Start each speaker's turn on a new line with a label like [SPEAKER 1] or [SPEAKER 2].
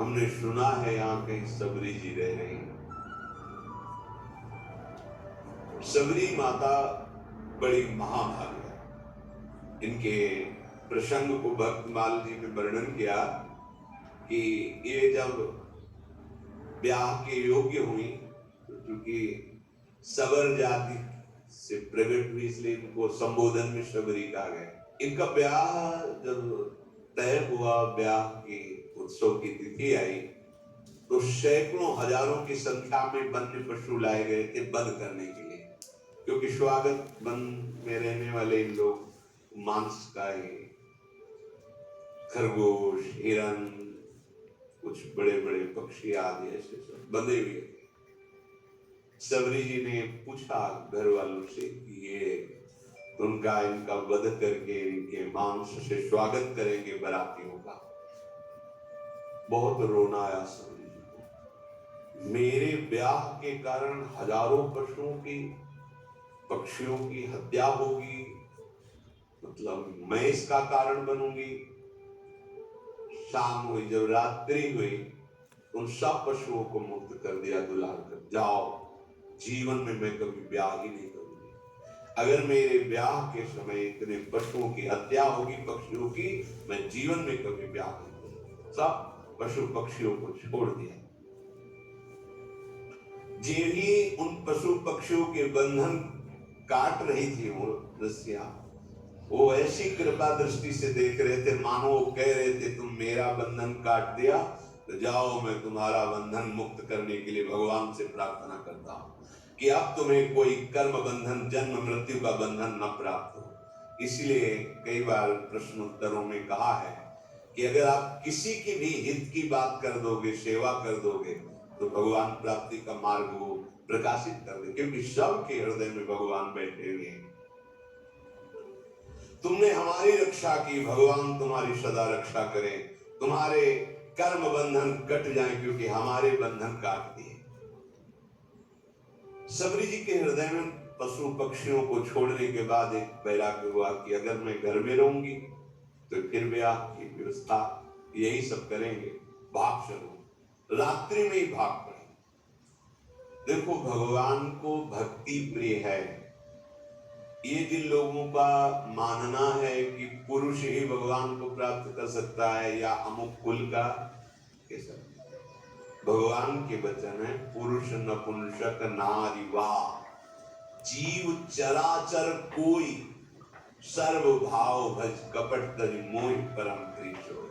[SPEAKER 1] हमने सुना है यहाँ कहीं सबरी जी रह रही हैं। सबरी माता बड़ी महाभागी है। इनके प्रसंग को भक्तमाल जी ने वर्णन किया कि ये जब ब्याह के योग्य हुई, तो चूंकि सबर जाति से प्रकट हुई इसलिए इनको संबोधन में सबरी कहा गया। इनका ब्याह जब तय हुआ, ब्याह की उत्सव की तिथि आई, तो सैकड़ों हजारों की संख्या में वन्य पशु लाए गए थे वध करने के लिए, क्योंकि स्वागत वन में रहने वाले लोग मांस का ही, खरगोश, हिरन, कुछ बड़े बड़े पक्षी आदि ऐसे सब बंधे हुए। सबरी जी ने पूछा घर वालों से कि ये उनका इनका वध करके इनके मांस से स्वागत करेंगे बरातियों का। बहुत रोना आया सबरी जी को। मेरे ब्याह के कारण हजारों पशुओं की, पक्षियों की हत्या होगी, मतलब मैं इसका कारण बनूंगी। शाम हुई, जब रात्रि हुई, उन सब पशुओं को मुक्त कर दिया दुलार कर, जाओ, जीवन में मैं कभी ब्याह ही नहीं करूंगी। अगर मेरे ब्याह के समय इतने पशुओं की हत्या होगी, पक्षियों की, मैं जीवन में कभी ब्याह नहीं करूंगी। सब पशु पक्षियों को छोड़ दिया। जो ही उन पशु पक्षियों के बंधन काट रही थी वो रस्सियां, वो ऐसी कृपा दृष्टि से देख रहे थे मानो वो कह रहे थे तुम मेरा बंधन काट दिया तो जाओ, मैं तुम्हारा बंधन मुक्त करने के लिए भगवान से प्रार्थना करता हूं कि अब तुम्हें कोई कर्म बंधन, जन्म मृत्यु का बंधन न प्राप्त हो। इसलिए कई बार प्रश्नोत्तरों में कहा है कि अगर आप किसी की भी हित की बात कर दोगे, सेवा कर दोगे, तो भगवान प्राप्ति का मार्ग वो प्रकाशित कर दे, क्योंकि सबके हृदय में भगवान बैठे हुए हैं। तुमने हमारी रक्षा की, भगवान तुम्हारी सदा रक्षा करें, तुम्हारे कर्म बंधन कट जाएं, क्योंकि हमारे बंधन काट दिए। सबरी जी के हृदय में पशु पक्षियों को छोड़ने के बाद एक वैराग्य हुआ कि अगर मैं घर में रहूंगी तो फिर ब्याह की व्यवस्था यही सब करेंगे, भाग चलो। रात्रि में ही भाग पड़े। देखो, भगवान को भक्ति प्रिय है। ये जिन लोगों का मानना है कि पुरुष ही भगवान को प्राप्त कर सकता है या अमुक कुल का, कैसा? भगवान के वचन है, पुरुष नपुंसक नारी वाह, जीव चराचर कोई, सर्व भाव भज कपट तज मोहि परम प्रीत होय।